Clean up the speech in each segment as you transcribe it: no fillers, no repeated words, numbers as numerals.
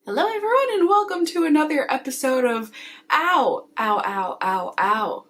Hello everyone and welcome to another episode of Ow, Ow, Ow, Ow, Ow.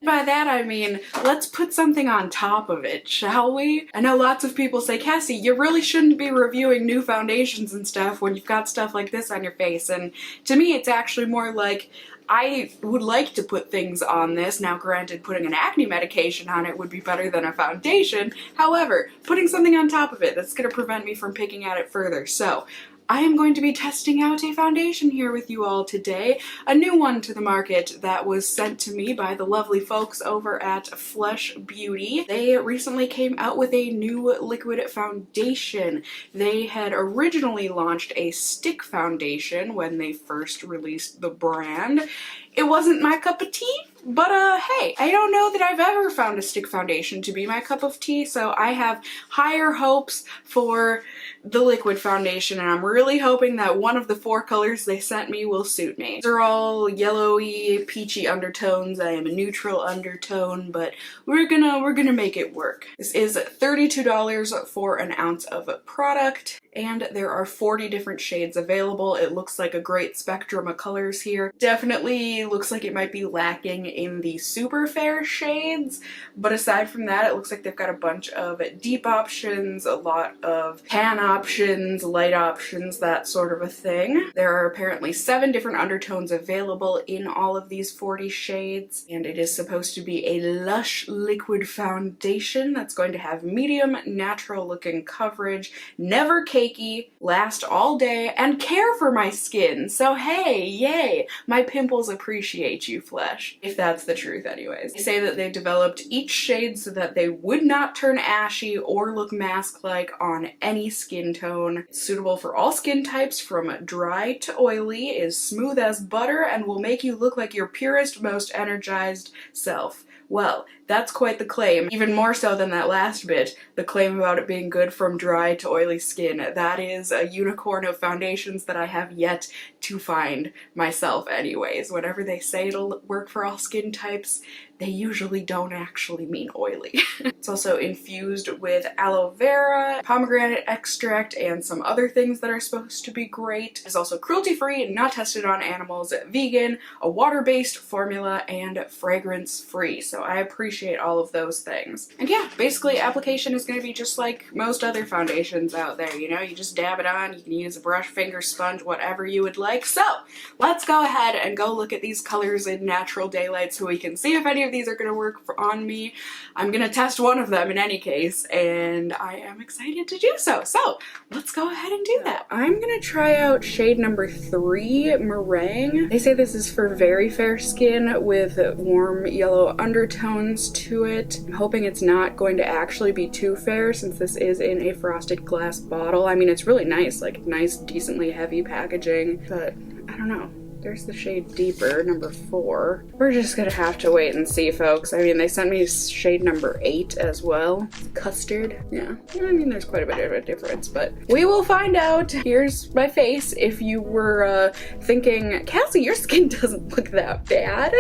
By that I mean, let's put something on top of it, shall we? I know lots of people say, Cassie, you really shouldn't be reviewing new foundations and stuff when you've got stuff like this on your face, and to me it's actually more like, I would like to put things on this. Now granted, putting an acne medication on it would be better than a foundation. However, putting something on top of it, that's going to prevent me from picking at it further. So, I am going to be testing out a foundation here with you all today. A new one to the market that was sent to me by the lovely folks over at Flesh Beauty. They recently came out with a new liquid foundation. They had originally launched a stick foundation when they first released the brand. It wasn't my cup of tea, but hey, I don't know that I've ever found a stick foundation to be my cup of tea, so I have higher hopes for the liquid foundation, and I'm really hoping that one of the 4 colors they sent me will suit me. They're all yellowy, peachy undertones. I am a neutral undertone, but we're gonna make it work. This is $32 for an ounce of product, and there are 40 different shades available. It looks like a great spectrum of colors here. Definitely looks like it might be lacking in the super fair shades, but aside from that, it looks like they've got a bunch of deep options, a lot of tan options, light options, that sort of a thing. There are apparently 7 different undertones available in all of these 40 shades, and it is supposed to be a lush liquid foundation that's going to have medium, natural looking coverage, never cakey, last all day, and care for my skin. So hey, yay! My pimples appreciate you, Flesh. If that's the truth anyways. They say that they developed each shade so that they would not turn ashy or look mask-like on any skin tone. It's suitable for all skin types from dry to oily, is smooth as butter, and will make you look like your purest, most energized self. Well, that's quite the claim. Even more so than that last bit, the claim about it being good from dry to oily skin. That is a unicorn of foundations that I have yet to find myself anyways. Whenever they say it'll work for all skin types, they usually don't actually mean oily. It's also infused with aloe vera, pomegranate extract, and some other things that are supposed to be great. It's also cruelty-free, not tested on animals, vegan, a water-based formula, and fragrance-free. So I appreciate all of those things. And yeah, basically application is going to be just like most other foundations out there, you know? You just dab it on, you can use a brush, finger, sponge, whatever you would like. So let's go ahead and go look at these colors in natural daylight so we can see if any of these are going to work on me. I'm going to test one of them in any case, and I am excited to do so. So let's go ahead and do that. I'm going to try out shade number 3, Meringue. They say this is for very fair skin with warm yellow undertones to it. I'm hoping it's not going to actually be too fair since this is in a frosted glass bottle. I mean, it's really nice, like nice, decently heavy packaging, but I don't know. There's the shade deeper, number 4. We're just gonna have to wait and see, folks. I mean, they sent me shade number 8 as well. Custard. Yeah, I mean, there's quite a bit of a difference, but we will find out. Here's my face. If you were thinking, Cassie, your skin doesn't look that bad.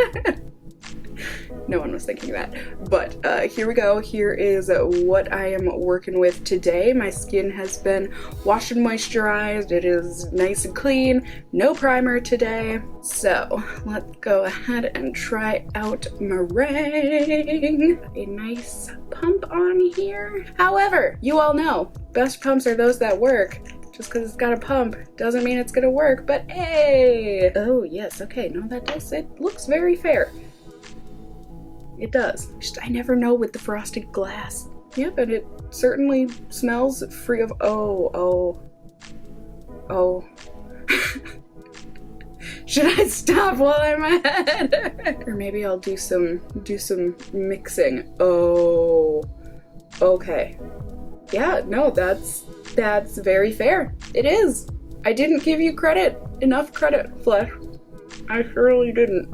No one was thinking that, but here we go. Here is what I am working with today. My skin has been washed and moisturized. It is nice and clean. No primer today. So let's go ahead and try out Meringue. A nice pump on here. However, you all know, best pumps are those that work. Just because it's got a pump doesn't mean it's gonna work, but hey! Oh yes, okay, no that does, it looks very fair. It does. Just I never know with the frosted glass. Yep, and it certainly smells free of oh. Should I stop while I'm ahead? Or maybe I'll do some mixing. Oh. Okay. Yeah, no, that's very fair. It is. I didn't give you enough credit, Flesh. I surely didn't.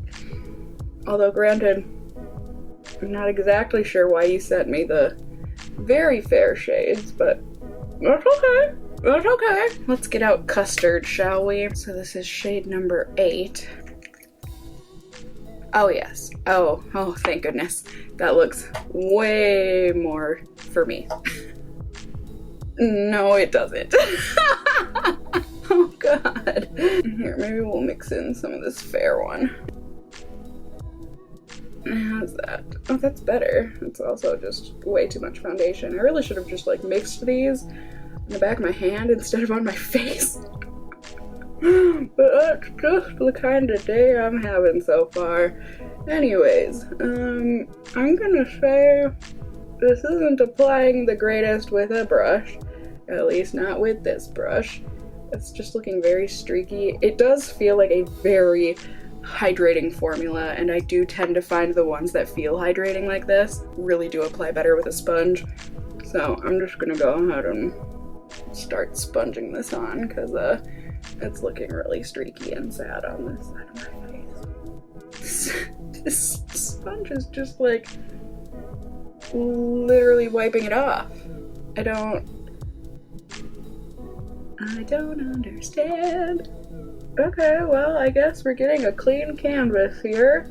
Although granted, I'm not exactly sure why you sent me the very fair shades, but that's okay. That's okay. Let's get out Custard, shall we? So this is shade number 8. Oh yes. Oh, thank goodness. That looks way more for me. No, it doesn't. Oh god. Here, maybe we'll mix in some of this fair one. How's that? Oh, that's better. It's also just way too much foundation. I really should have just like mixed these on the back of my hand instead of on my face. But that's just the kind of day I'm having so far. Anyways, I'm gonna say this isn't applying the greatest with a brush. At least not with this brush. It's just looking very streaky. It does feel like a very hydrating formula, and I do tend to find the ones that feel hydrating like this really do apply better with a sponge. So I'm just gonna go ahead and start sponging this on because it's looking really streaky and sad on this side of my face. This sponge is just like literally wiping it off. I don't understand. Okay, well, I guess we're getting a clean canvas here.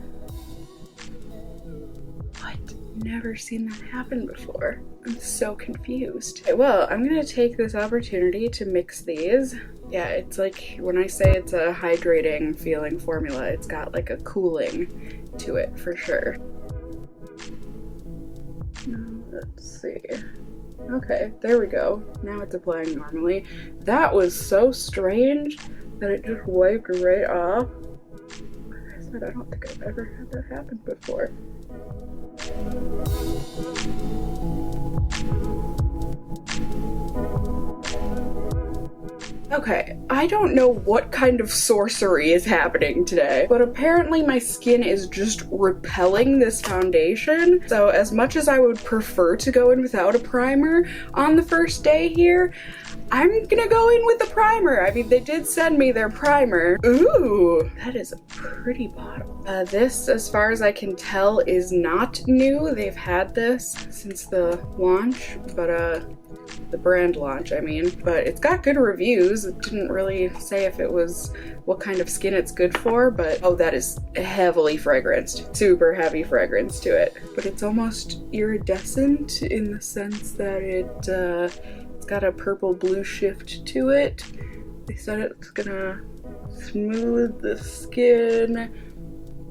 What? Never seen that happen before. I'm so confused. Okay, well, I'm gonna take this opportunity to mix these. Yeah, it's like, when I say it's a hydrating feeling formula, it's got like a cooling to it for sure. Let's see. Okay, there we go. Now it's applying normally. That was so strange that it just wiped right off. Like I said, I don't think I've ever had that happen before. Okay, I don't know what kind of sorcery is happening today, but apparently my skin is just repelling this foundation. So as much as I would prefer to go in without a primer on the first day here, I'm gonna go in with the primer. I mean, they did send me their primer. Ooh, that is a pretty bottle. This, as far as I can tell, is not new. They've had this since the launch, but the brand launch, I mean. But it's got good reviews. It didn't really say if it was what kind of skin it's good for, but oh, that is heavily fragranced. Super heavy fragrance to it. But it's almost iridescent in the sense that it's got a purple blue shift to it. They said it's gonna smooth the skin.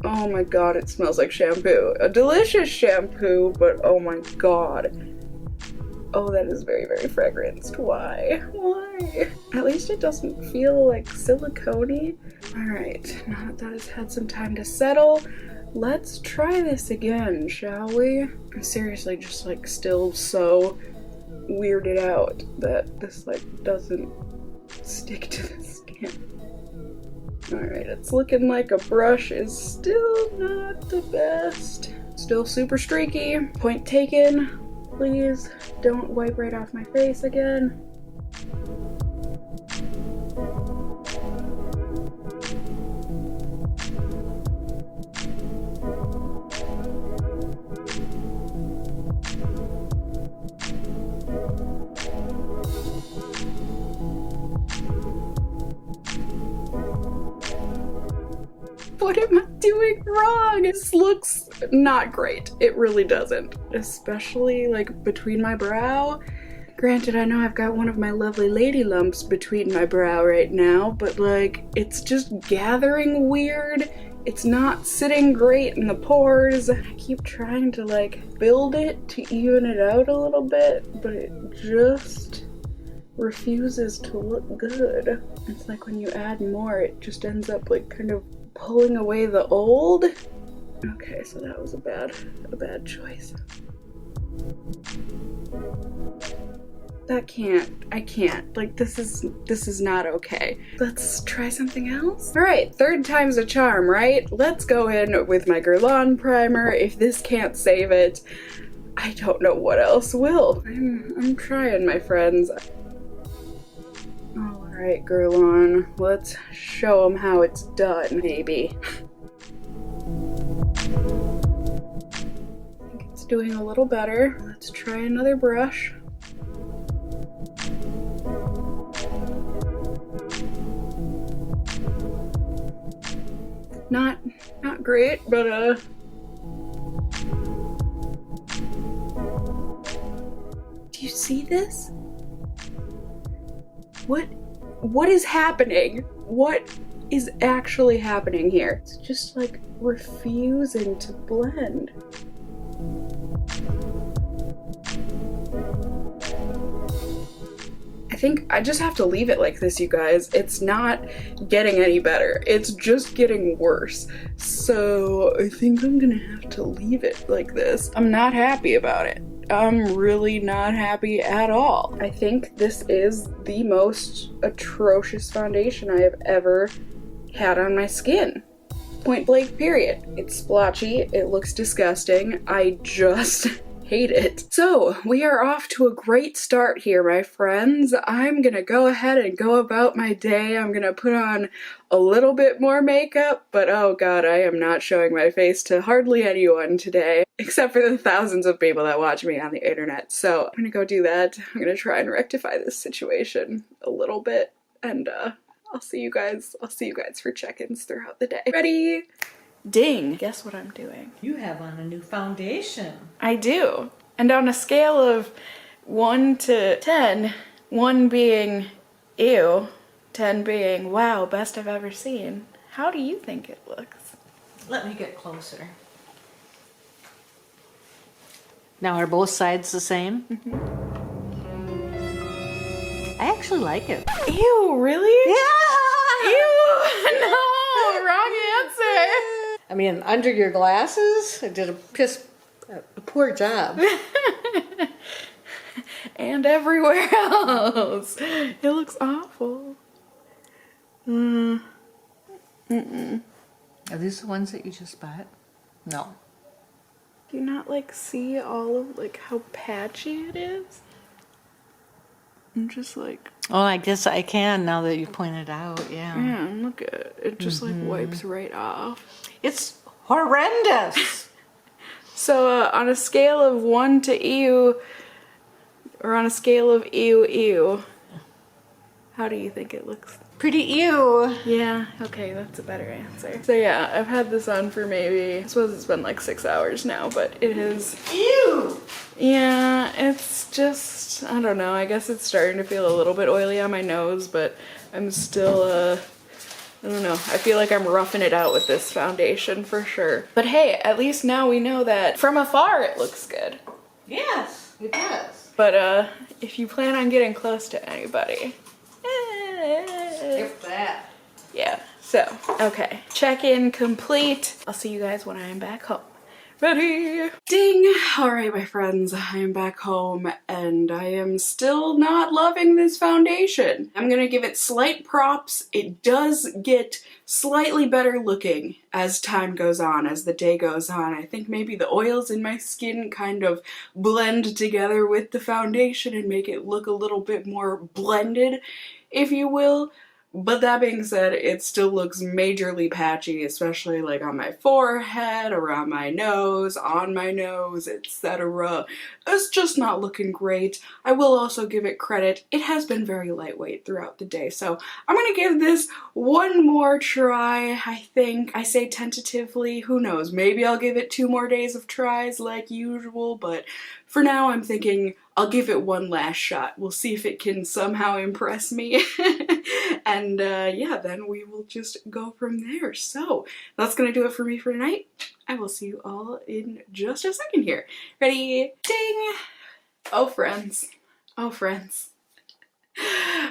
Oh my god, it smells like shampoo. A delicious shampoo, but oh my god. Oh, that is very, very fragranced. Why? Why? At least it doesn't feel like silicone-y. Alright, now that that has had some time to settle, let's try this again, shall we? I'm seriously just like still so weirded out that this like doesn't stick to the skin. Alright, it's looking like a brush is still not the best. Still super streaky. Point taken. Please don't wipe right off my face again. What am I doing wrong? This looks not great. It really doesn't. Especially like between my brow. Granted, I know I've got one of my lovely lady lumps between my brow right now, but like it's just gathering weird. It's not sitting great in the pores. I keep trying to like build it to even it out a little bit, but it just refuses to look good. It's like when you add more, it just ends up like kind of pulling away the old. Okay, so that was a bad choice. I can't. Like this is not okay. Let's try something else. All right, third time's a charm, right? Let's go in with my Guerlain primer. If this can't save it, I don't know what else will. I'm trying, my friends. All right, Guerlain, let's show them how it's done, maybe. I think it's doing a little better. Let's try another brush. Not great, but do you see this? What is happening? What is actually happening here? It's just like refusing to blend. I think I just have to leave it like this, you guys. It's not getting any better. It's just getting worse. So I think I'm gonna have to leave it like this. I'm not happy about it. I'm really not happy at all. I think this is the most atrocious foundation I have ever had on my skin. Point blank period. It's splotchy, it looks disgusting. I just hate it. So we are off to a great start here, my friends. I'm gonna go ahead and go about my day. I'm gonna put on a little bit more makeup, but oh god, I am not showing my face to hardly anyone today, except for the thousands of people that watch me on the internet. So I'm gonna go do that. I'm gonna try and rectify this situation a little bit, and I'll see you guys for check-ins throughout the day. Ready? Ding! Guess what I'm doing? You have on a new foundation. I do. And on a scale of 1 to 10, 1 being ew, 10 being wow, best I've ever seen, how do you think it looks? Let me get closer. Now are both sides the same? Mm-hmm. I actually like it. Ew, really? Yeah! Ew! No! Wrong answer! I mean, under your glasses, I did a poor job. And everywhere else. It looks awful. Are these the ones that you just bought? No. Do you not like see all of like how patchy it is? I'm just like... Oh, I guess I can now that you pointed out, yeah. Yeah, look at it. It just like wipes right off. It's horrendous. So on a scale of 1 to ew, or on a scale of ew, how do you think it looks? Pretty ew. Yeah, okay, that's a better answer. So yeah, I've had this on for maybe, I suppose it's been like 6 hours now, but it is... Ew! Yeah, it's just, I don't know, I guess it's starting to feel a little bit oily on my nose, but I'm still, I don't know, I feel like I'm roughing it out with this foundation for sure. But hey, at least now we know that from afar it looks good. Yes, it does. But if you plan on getting close to anybody, If that. yeah, so, okay, check-in complete. I'll see you guys when I am back home. Ready? Ding! Alright, my friends, I am back home and I am still not loving this foundation. I'm gonna give it slight props. It does get slightly better looking as time goes on, as the day goes on. I think maybe the oils in my skin kind of blend together with the foundation and make it look a little bit more blended, if you will. But that being said, it still looks majorly patchy, especially like on my forehead, around my nose, on my nose, etc. It's just not looking great. I will also give it credit. It has been very lightweight throughout the day, so I'm gonna give this one more try, I think. I say tentatively, who knows, maybe I'll give it 2 more days of tries like usual, but for now I'm thinking I'll give it one last shot. We'll see if it can somehow impress me. And yeah, then we will just go from there. So that's gonna do it for me for tonight. I will see you all in just a second here. Ready? Ding! Oh, friends. Oh, friends.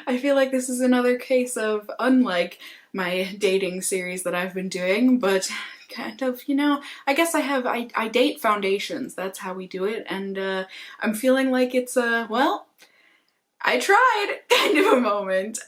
I feel like this is another case of, unlike my dating series that I've been doing, but kind of, you know, I guess I date foundations. That's how we do it. And I'm feeling like it's well, I tried kind of a moment.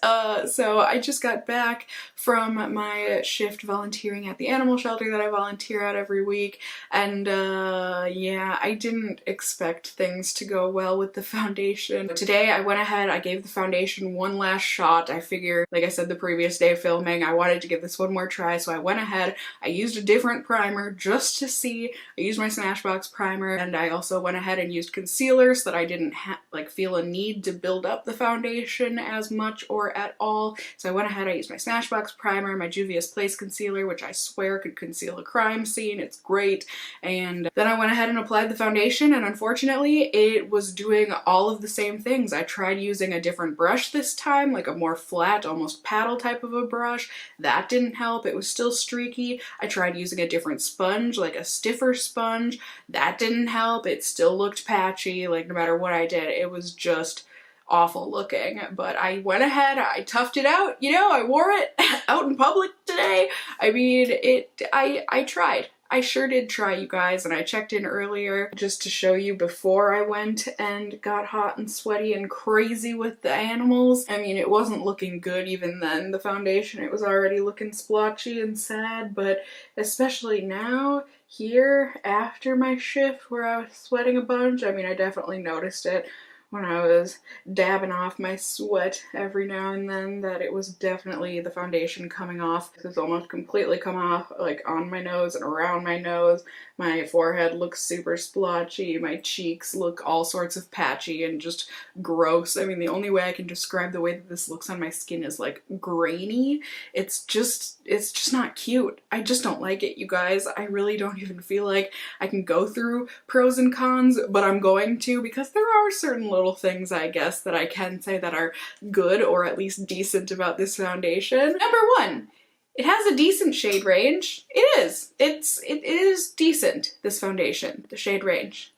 So I just got back from my shift volunteering at the animal shelter that I volunteer at every week, and yeah, I didn't expect things to go well with the foundation. Today I went ahead, I gave the foundation one last shot. I figured, like I said the previous day of filming, I wanted to give this one more try, so I went ahead, I used a different primer just to see. I used my Smashbox primer, and I also went ahead and used concealer so that I didn't like feel a need to build build up the foundation as much or at all. So I went ahead, I used my Smashbox primer, my Juvia's Place concealer, which I swear could conceal a crime scene. It's great. And then I went ahead and applied the foundation, and unfortunately it was doing all of the same things. I tried using a different brush this time, like a more flat, almost paddle type of a brush. That didn't help. It was still streaky. I tried using a different sponge, like a stiffer sponge. That didn't help. It still looked patchy. Like no matter what I did, it was just awful looking. But I went ahead, I toughed it out, you know, I wore it out in public today. I mean, I tried. I sure did try, you guys, and I checked in earlier just to show you before I went and got hot and sweaty and crazy with the animals. I mean, it wasn't looking good even then, the foundation. It was already looking splotchy and sad, but especially now, here, after my shift where I was sweating a bunch, I mean, I definitely noticed it when I was dabbing off my sweat every now and then, that it was definitely the foundation coming off. It's almost completely come off, like on my nose and around my nose. My forehead looks super splotchy, my cheeks look all sorts of patchy and just gross. I mean, the only way I can describe the way that this looks on my skin is like grainy. It's just not cute. I just don't like it, you guys. I really don't even feel like I can go through pros and cons, but I'm going to, because there are certain little things, I guess, that I can say that are good or at least decent about this foundation. Number one, it has a decent shade range. It is. It is decent, this foundation, the shade range.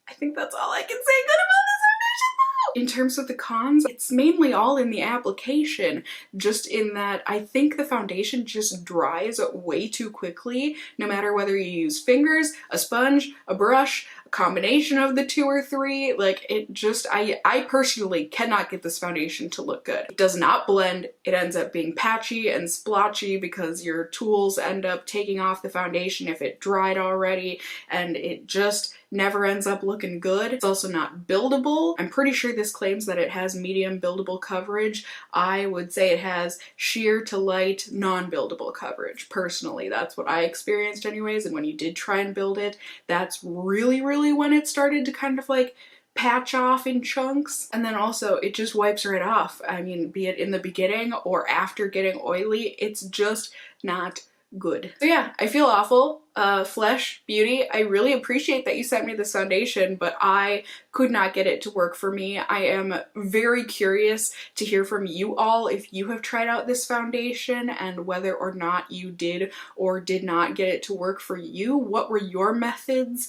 I think that's all I can say good about this foundation though. In terms of the cons, it's mainly all in the application, just in that I think the foundation just dries way too quickly, no matter whether you use fingers, a sponge, a brush, combination of the two or three. Like it just, I personally cannot get this foundation to look good. It does not blend. It ends up being patchy and splotchy because your tools end up taking off the foundation if it dried already, and it just never ends up looking good. It's also not buildable. I'm pretty sure this claims that it has medium buildable coverage. I would say it has sheer to light non-buildable coverage. Personally, that's what I experienced anyways, and when you did try and build it, that's really when it started to kind of like patch off in chunks. And then also it just wipes right off. I mean, be it in the beginning or after getting oily, it's just not good. So yeah, I feel awful. Flesh Beauty, I really appreciate that you sent me this foundation, but I could not get it to work for me. I am very curious to hear from you all if you have tried out this foundation and whether or not you did or did not get it to work for you. What were your methods?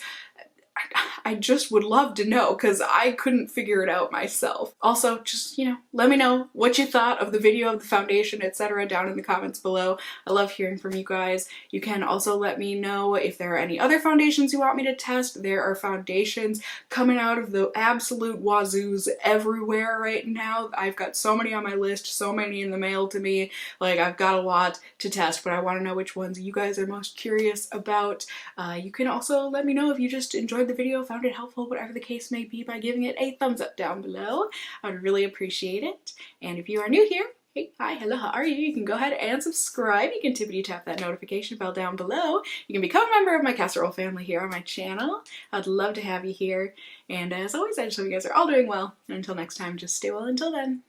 I just would love to know, because I couldn't figure it out myself. Also, just, you know, let me know what you thought of the video, of the foundation, etc. down in the comments below. I love hearing from you guys. You can also let me know if there are any other foundations you want me to test. There are foundations coming out of the absolute wazoos everywhere right now. I've got so many on my list, so many in the mail to me. Like, I've got a lot to test, but I want to know which ones you guys are most curious about. You can also let me know if you just enjoyed the video, found it helpful, whatever the case may be, by giving it a thumbs up down below. I would really appreciate it. And if you are new here, hey, hi, hello, how are you? You can go ahead and subscribe. You can tippity tap that notification bell down below. You can become a member of my casserole family here on my channel. I'd love to have you here. And as always, I just hope you guys are all doing well. And until next time, just stay well until then.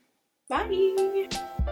Bye!